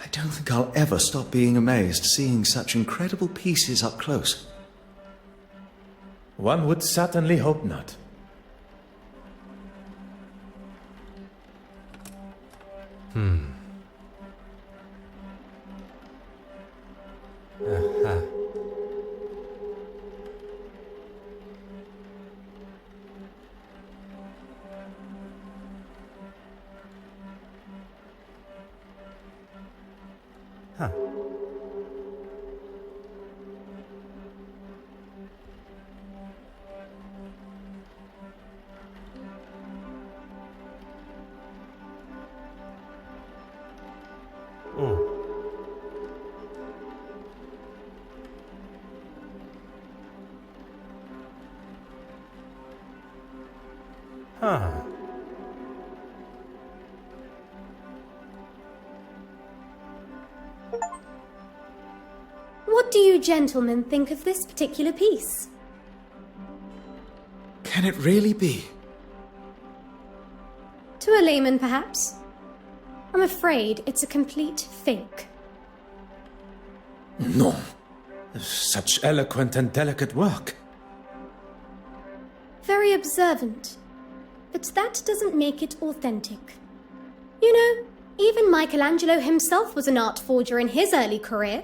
I don't think I'll ever stop being amazed seeing such incredible pieces up close. One would certainly hope not. Aha. Huh. Oh. Huh. What do you gentlemen think of this particular piece? Can it really be? To a layman, perhaps. I'm afraid it's a complete fake. No. Such eloquent and delicate work. Very observant. But that doesn't make it authentic. You know, even Michelangelo himself was an art forger in his early career.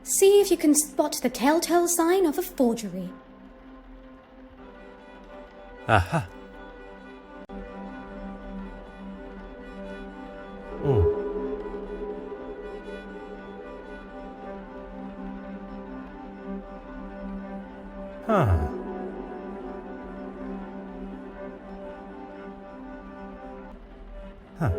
See if you can spot the telltale sign of a forgery. Aha. Oh. Huh. Huh.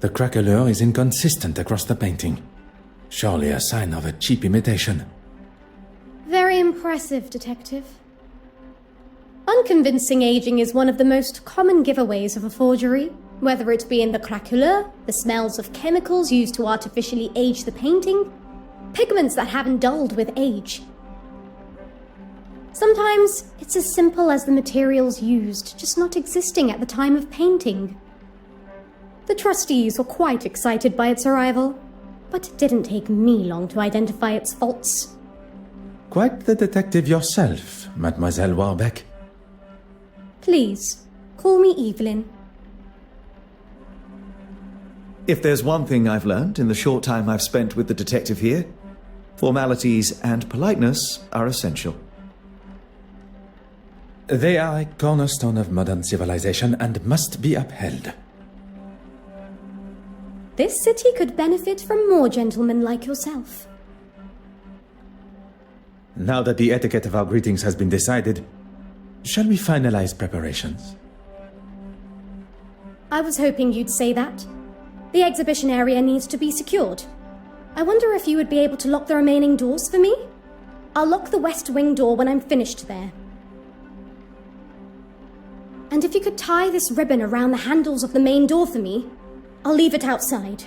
The craquelure is inconsistent across the painting. Surely a sign of a cheap imitation. Very impressive, Detective. Unconvincing aging is one of the most common giveaways of a forgery, whether it be in the craquelure, the smells of chemicals used to artificially age the painting, pigments that haven't dulled with age. Sometimes it's as simple as the materials used just not existing at the time of painting. The trustees were quite excited by its arrival, but it didn't take me long to identify its faults. Quite the detective yourself, Mademoiselle Warbeck. Please, call me Evelyn. If there's one thing I've learned in the short time I've spent with the detective here, formalities and politeness are essential. They are a cornerstone of modern civilization and must be upheld. This city could benefit from more gentlemen like yourself. Now that the etiquette of our greetings has been decided, shall we finalize preparations? I was hoping you'd say that. The exhibition area needs to be secured. I wonder if you would be able to lock the remaining doors for me? I'll lock the west wing door when I'm finished there. And if you could tie this ribbon around the handles of the main door for me, I'll leave it outside.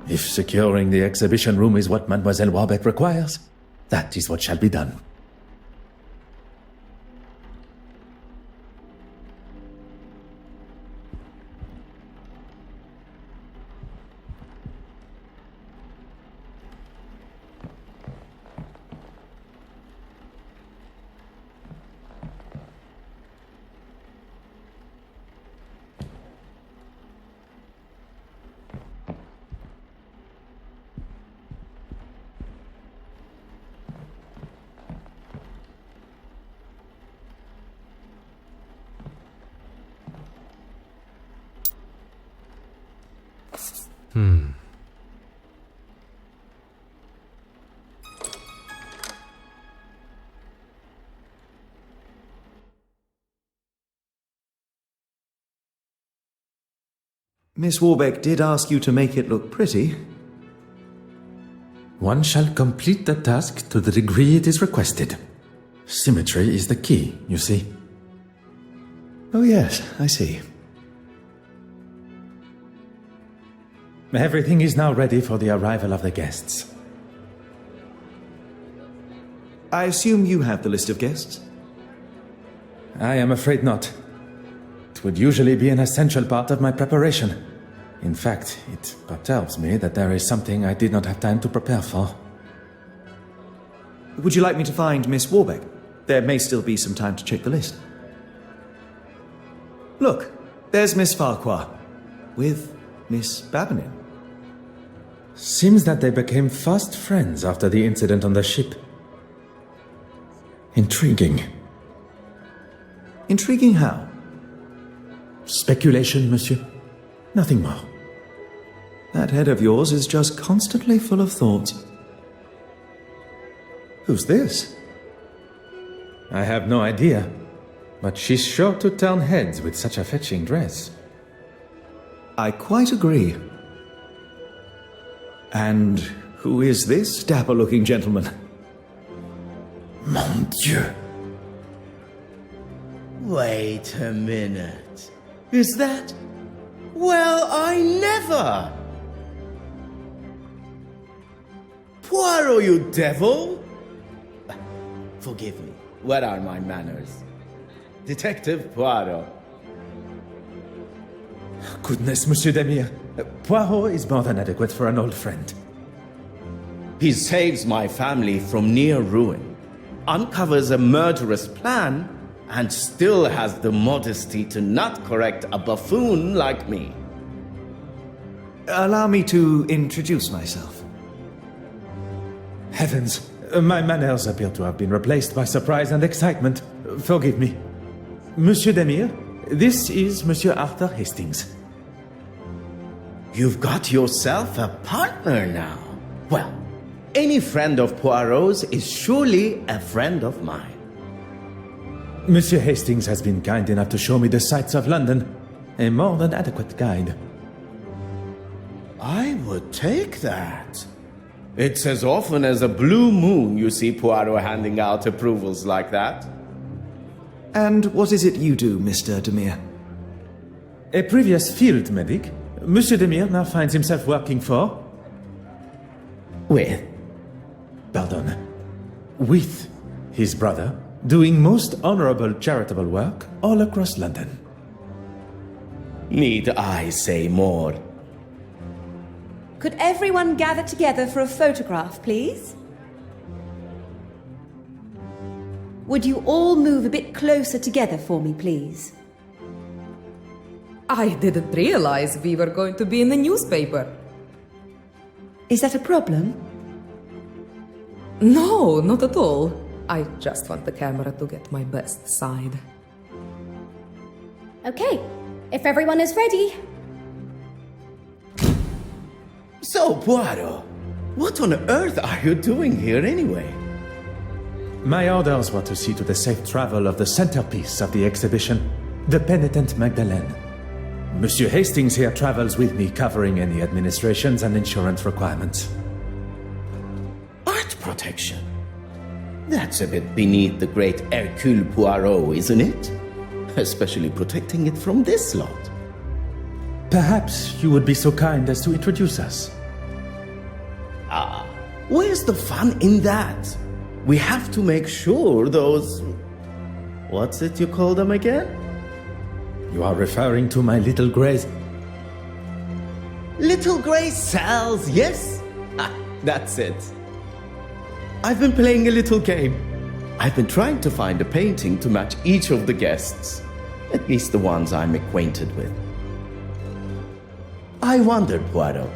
If securing the exhibition room is what Mademoiselle Warbeck requires, that is what shall be done. Miss Warbeck did ask you to make it look pretty. One shall complete the task to the degree it is requested. Symmetry is the key, you see. Oh yes, I see. Everything is now ready for the arrival of the guests. I assume you have the list of guests? I am afraid not. It would usually be an essential part of my preparation. In fact, it perturbs me that there is something I did not have time to prepare for. Would you like me to find Miss Warbeck? There may still be some time to check the list. Look, there's Miss Farquhar, with Miss Babinin. Seems that they became fast friends after the incident on the ship. Intriguing. Intriguing how? Speculation, monsieur. Nothing more. That head of yours is just constantly full of thoughts. Who's this? I have no idea, but she's sure to turn heads with such a fetching dress. I quite agree. And who is this dapper-looking gentleman? Mon Dieu. Wait a minute. Is that... Well, I never! Poirot, you devil! Forgive me. What are my manners? Detective Poirot. Goodness, Monsieur Demire. Poirot is more than adequate for an old friend. He saves my family from near ruin, uncovers a murderous plan, and still has the modesty to not correct a buffoon like me. Allow me to introduce myself. Heavens, my manners appear to have been replaced by surprise and excitement. Forgive me. Monsieur Demire, this is Monsieur Arthur Hastings. You've got yourself a partner now. Well, any friend of Poirot's is surely a friend of mine. Monsieur Hastings has been kind enough to show me the sights of London. A more than adequate guide. I would take that. It's as often as a blue moon you see Poirot handing out approvals like that. And what is it you do, Mr. Demire? A previous field medic, Monsieur Demire now finds himself working for... With? Pardon. With his brother, doing most honorable charitable work all across London. Need I say more? Could everyone gather together for a photograph, please? Would you all move a bit closer together for me, please? I didn't realize we were going to be in the newspaper. Is that a problem? No, not at all. I just want the camera to get my best side. Okay, if everyone is ready. So, Poirot, what on earth are you doing here anyway? My orders were to see to the safe travel of the centerpiece of the exhibition, the penitent Magdalene. Monsieur Hastings here travels with me, covering any administrations and insurance requirements. Art protection? That's a bit beneath the great Hercule Poirot, isn't it? Especially protecting it from this lot. Perhaps you would be so kind as to introduce us. Where's the fun in that? We have to make sure those... What's it you call them again? You are referring to my little grays. Little grey cells, yes? That's it. I've been playing a little game. I've been trying to find a painting to match each of the guests. At least the ones I'm acquainted with. I wondered, Poirot,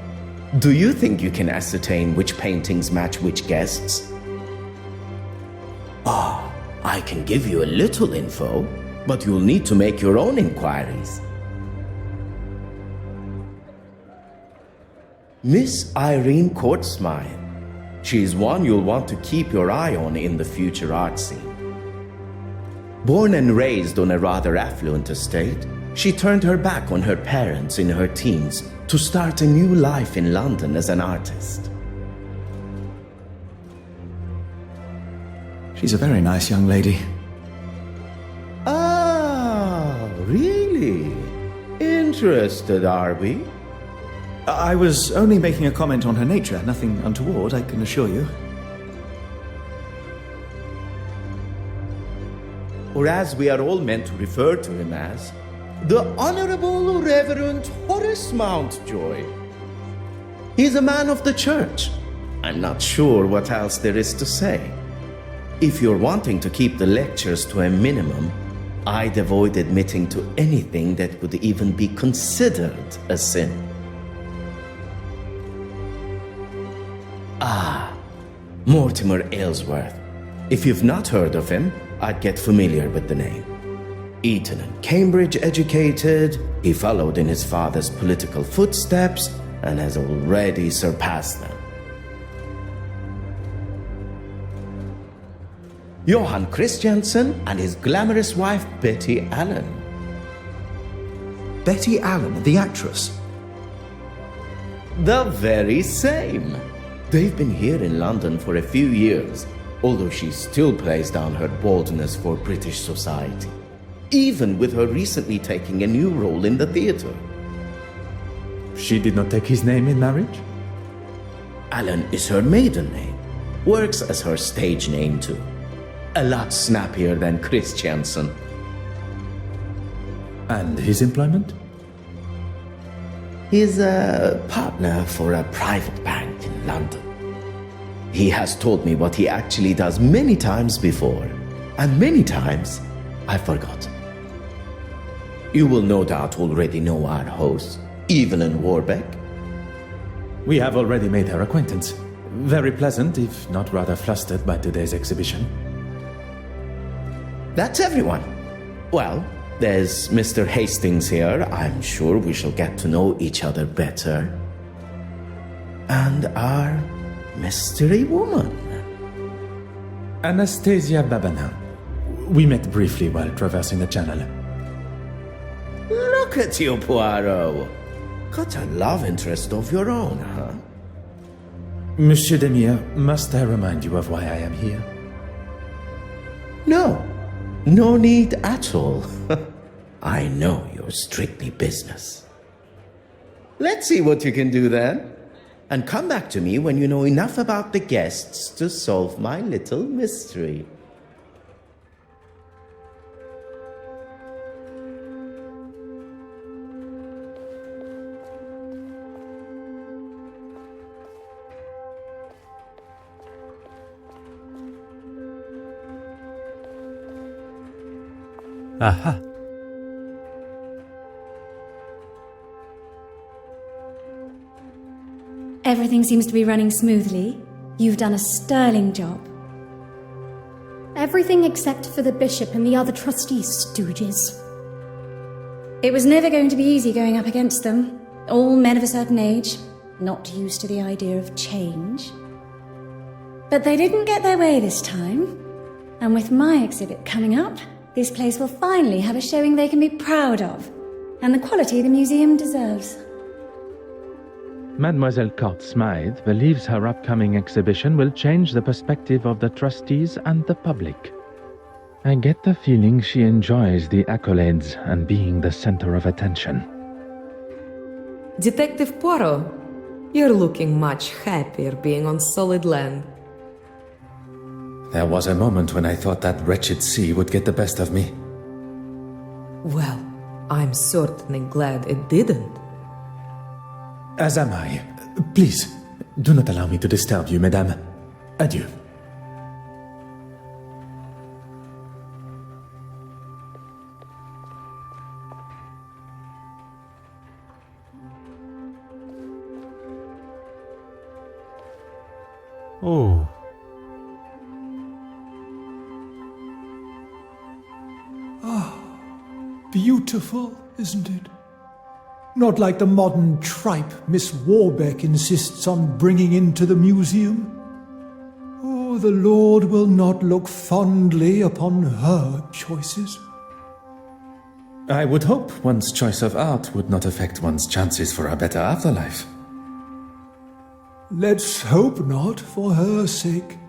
do you think you can ascertain which paintings match which guests? I can give you a little info, but you'll need to make your own inquiries. Miss Irene Courtsmire. She's one you'll want to keep your eye on in the future art scene. Born and raised on a rather affluent estate, she turned her back on her parents in her teens to start a new life in London as an artist. She's a very nice young lady. Ah, really? Interested, are we? I was only making a comment on her nature, nothing untoward, I can assure you. or as we are all meant to refer to him as, the Honorable Reverend Horace Mountjoy. He's a man of the church. I'm not sure what else there is to say. If you're wanting to keep the lectures to a minimum, I'd avoid admitting to anything that could even be considered a sin. Ah, Mortimer Aylesworth. If you've not heard of him, I'd get familiar with the name. Eton and Cambridge educated, he followed in his father's political footsteps and has already surpassed them. Johann Christiansen and his glamorous wife Betty Allen. Betty Allen, the actress. The very same. They've been here in London for a few years, although she still plays down her boldness for British society, even with her recently taking a new role in the theatre. She did not take his name in marriage? Allen is her maiden name, works as her stage name too. A lot snappier than Christiansen. And his employment? He's a partner for a private bank in London. He has told me what he actually does many times before, and many times I forgot. You will no doubt already know our host, Evelyn Warbeck. We have already made her acquaintance. Very pleasant, if not rather flustered by today's exhibition. That's everyone. Well, there's Mr. Hastings here. I'm sure we shall get to know each other better. And our mystery woman. Anastasia Babana. We met briefly while traversing the channel. Look at you, Poirot. Got a love interest of your own, huh? Monsieur Demire, must I remind you of why I am here? No. No need at all. I know you're strictly business. Let's see what you can do then. And come back to me when you know enough about the guests to solve my little mystery. Aha. Everything seems to be running smoothly. You've done a sterling job. Everything except for the bishop and the other trustees, stooges. It was never going to be easy going up against them. All men of a certain age, not used to the idea of change. But they didn't get their way this time. And with my exhibit coming up, this place will finally have a showing they can be proud of, and the quality the museum deserves. Mademoiselle Court Smythe believes her upcoming exhibition will change the perspective of the trustees and the public. I get the feeling she enjoys the accolades and being the center of attention. Detective Poirot, you're looking much happier being on solid land. There was a moment when I thought that wretched sea would get the best of me. Well, I'm certainly glad it didn't. As am I. Please, do not allow me to disturb you, Madame. Adieu. Oh. Beautiful, isn't it? Not like the modern tripe Miss Warbeck insists on bringing into the museum. Oh, the Lord will not look fondly upon her choices. I would hope one's choice of art would not affect one's chances for a better afterlife. Let's hope not, for her sake.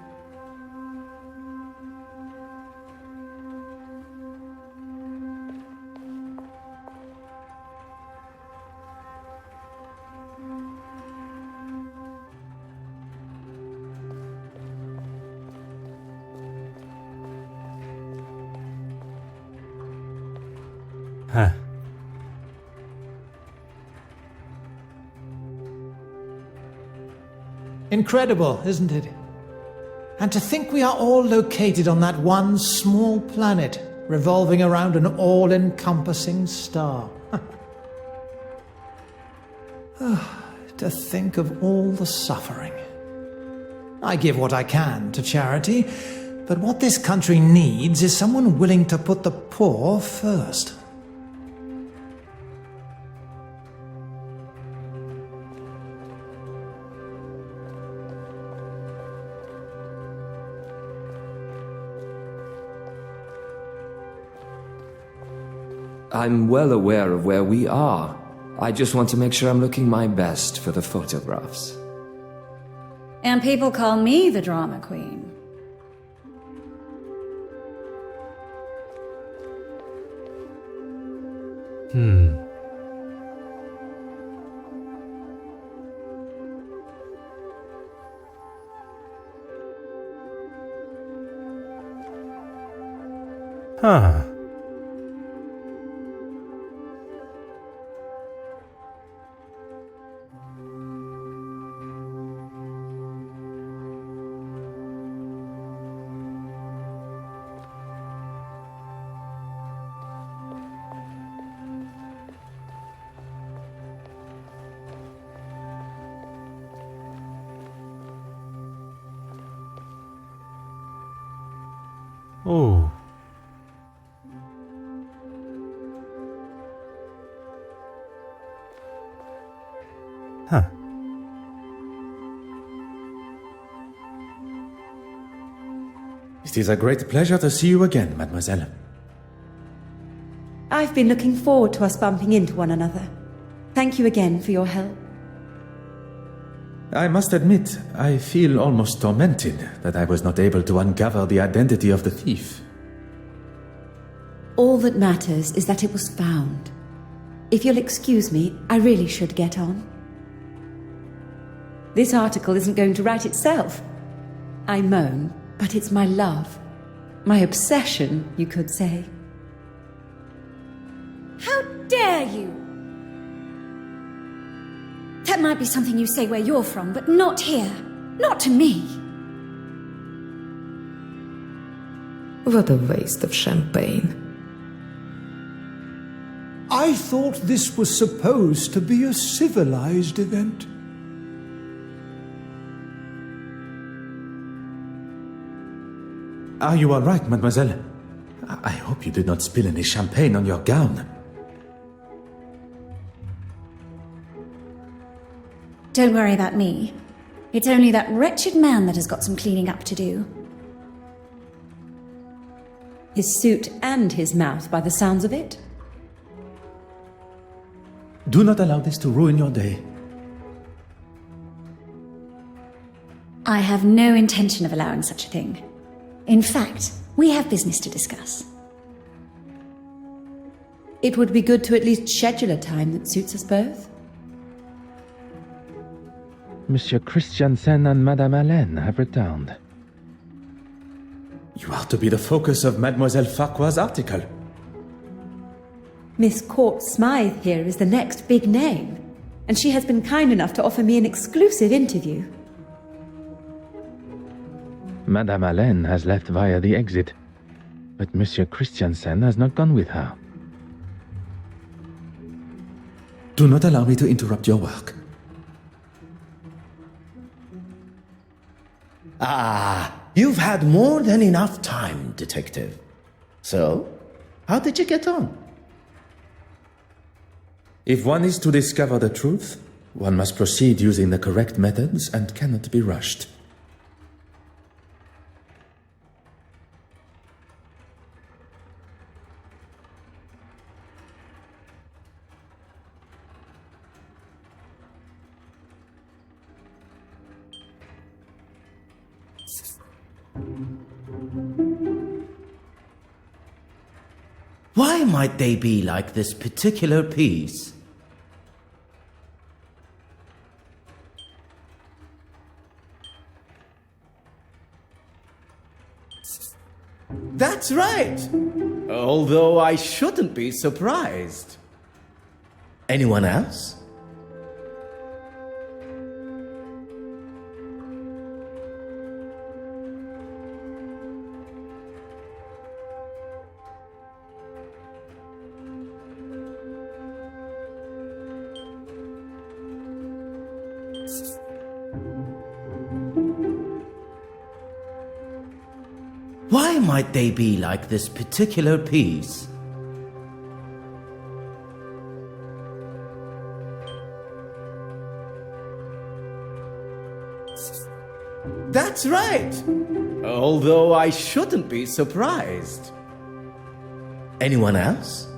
Huh. Incredible, isn't it? And to think we are all located on that one small planet, revolving around an all-encompassing star. To think of all the suffering. I give what I can to charity, but what this country needs is someone willing to put the poor first. I'm well aware of where we are. I just want to make sure I'm looking my best for the photographs. And people call me the drama queen. Huh. Oh. Huh. It is a great pleasure to see you again, mademoiselle. I've been looking forward to us bumping into one another. Thank you again for your help. I must admit, I feel almost tormented that I was not able to uncover the identity of the thief. All that matters is that it was found. If you'll excuse me, I really should get on. This article isn't going to write itself. I moan, but it's my love. My obsession, you could say. How dare you! That might be something you say where you're from, but not here. Not to me. What a waste of champagne. I thought this was supposed to be a civilized event. Are you all right, mademoiselle? I hope you did not spill any champagne on your gown. Don't worry about me. It's only that wretched man that has got some cleaning up to do. His suit and his mouth, by the sounds of it. Do not allow this to ruin your day. I have no intention of allowing such a thing. In fact, we have business to discuss. It would be good to at least schedule a time that suits us both. Monsieur Christiansen and Madame Hélène have returned. You are to be the focus of Mademoiselle Farquhar's article. Miss Court Smythe here is the next big name, and she has been kind enough to offer me an exclusive interview. Madame Hélène has left via the exit, but Monsieur Christiansen has not gone with her. Do not allow me to interrupt your work. Ah, you've had more than enough time, detective. So, how did you get on? If one is to discover the truth, one must proceed using the correct methods and cannot be rushed. Why might they be like this particular piece? That's right! Although I shouldn't be surprised. Anyone else? Why might they be like this particular piece? That's right! Although I shouldn't be surprised. Anyone else?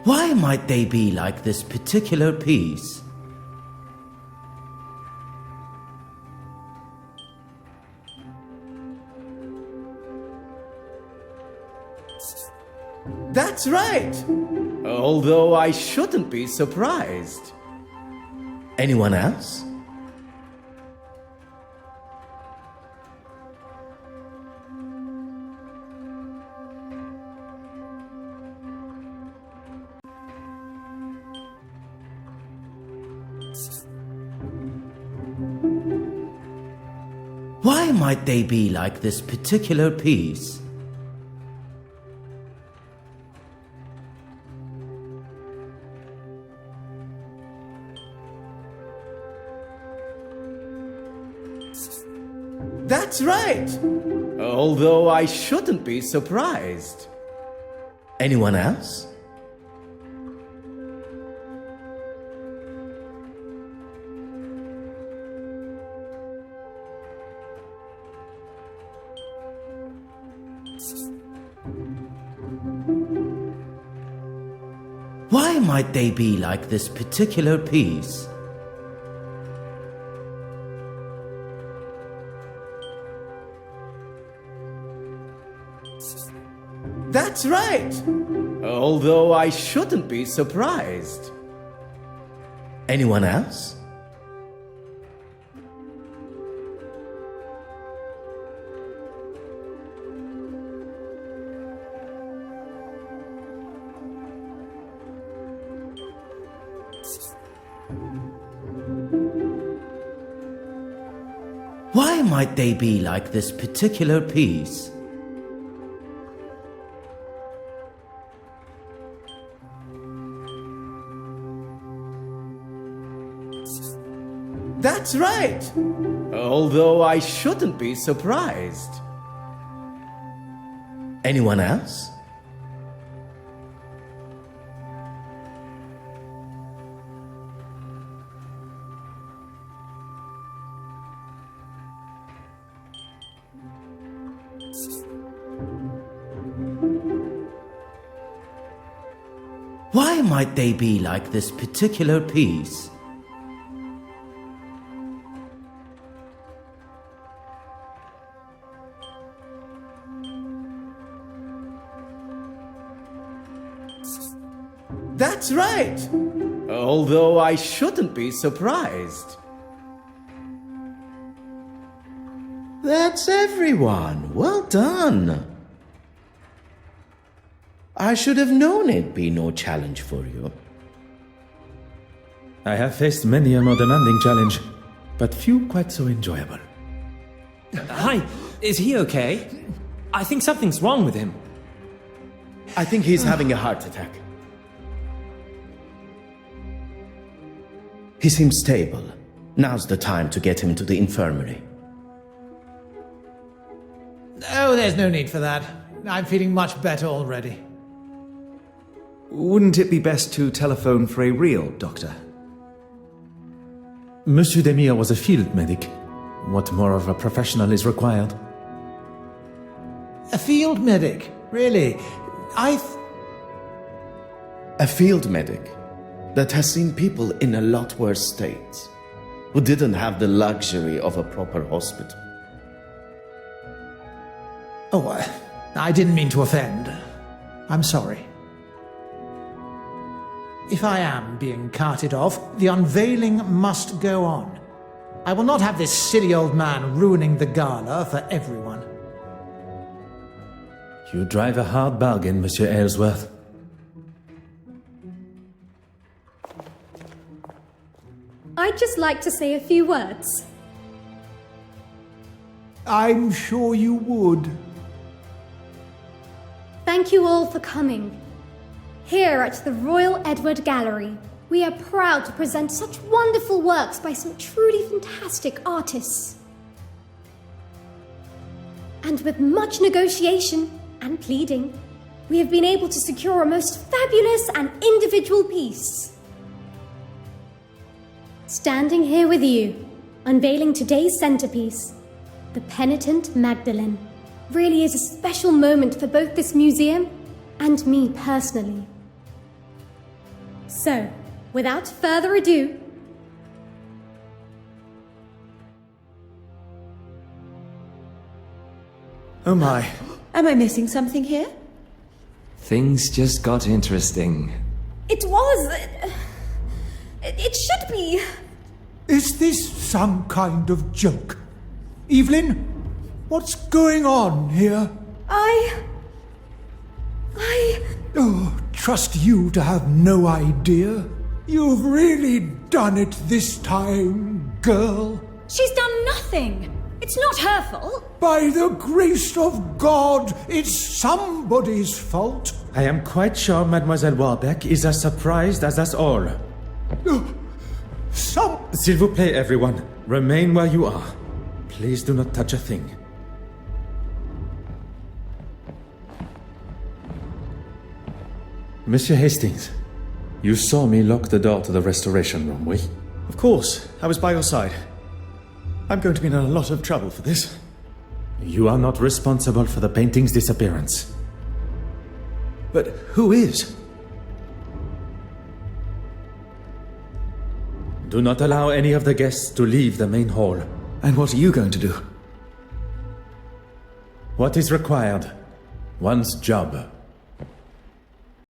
Why might they be like this particular piece? That's right! Although I shouldn't be surprised. Anyone else? Why might they be like this particular piece? That's right! Although I shouldn't be surprised. Anyone else? Why might they be like this particular piece? That's right! Although I shouldn't be surprised. Anyone else? Why might they be like this particular piece? That's right! Although I shouldn't be surprised. Anyone else? Why might they be like this particular piece? That's right! Although I shouldn't be surprised. That's everyone. Well done. I should have known it'd be no challenge for you. I have faced many a more demanding challenge, but few quite so enjoyable. Hi, is he okay? I think something's wrong with him. I think he's having a heart attack. He seems stable. Now's the time to get him to the infirmary. Oh, there's no need for that. I'm feeling much better already. Wouldn't it be best to telephone for a real doctor? Monsieur Demire was a field medic. What more of a professional is required? A field medic? Really? A field medic that has seen people in a lot worse states, who didn't have the luxury of a proper hospital. Oh, I didn't mean to offend. I'm sorry. If I am being carted off, the unveiling must go on. I will not have this silly old man ruining the gala for everyone. You drive a hard bargain, Monsieur Aylesworth. I'd just like to say a few words. I'm sure you would. Thank you all for coming. Here at the Royal Edward Gallery, we are proud to present such wonderful works by some truly fantastic artists. And with much negotiation and pleading, we have been able to secure a most fabulous and individual piece. Standing here with you, unveiling today's centerpiece, the Penitent Magdalene, really is a special moment for both this museum and me personally. So, without further ado, Oh my. Am I missing something here? Things just got interesting. it was... It should be... Is this some kind of joke? Evelyn, what's going on here? Oh, trust you to have no idea. You've really done it this time, girl. She's done nothing. It's not her fault. By the grace of God, it's somebody's fault. I am quite sure Mademoiselle Warbeck is as surprised as us all. S'il vous plaît, everyone. Remain where you are. Please do not touch a thing. Monsieur Hastings, you saw me lock the door to the restoration room, oui? Of course, I was by your side. I'm going to be in a lot of trouble for this. You are not responsible for the painting's disappearance. But who is? Do not allow any of the guests to leave the main hall. And what are you going to do? What is required? One's job.